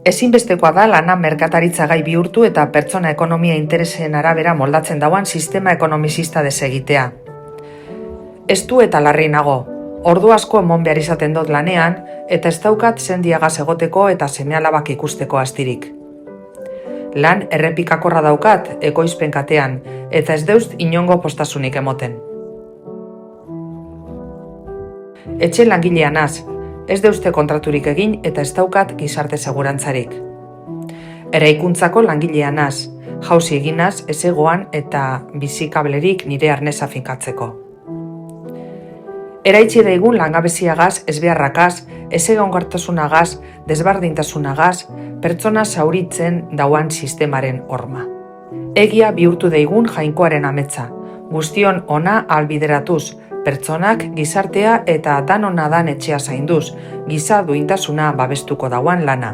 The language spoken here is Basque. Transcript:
Ezinbestekoa da lana merkataritza gai bihurtu eta pertsona ekonomia interesen arabera moldatzen dauan sistema ekonomizista desegitea. Estu eta larri nago, ordu asko emon behar izaten dut lanean eta ez daukat sendiagaz egoteko eta seme-alabak ikusteko astirik. Lan errepikakorra daukat ekoizpen katean eta ez deust inongo postasunik emoten. Etxe langilea naz, ez deuste kontraturik egin eta ez daukat gizarte segurantzarik. Eraikuntzako langilea naz, jauzi eginaz ezegoan eta bizikablerik nire arnesa finkatzeko. Eraitsi daigun langabeziagaz, ezbeharrakaz, ezegongartasunagaz, desbardintasunagaz, pertsona zauritzen dauan sistemaren horma. Egia bihurtu daigun jainkoaren ametsa, guztion ona albideratuz, pertsonak gizartea eta danona dan etxea zainduz, giza duintasuna babestuko dauan lana.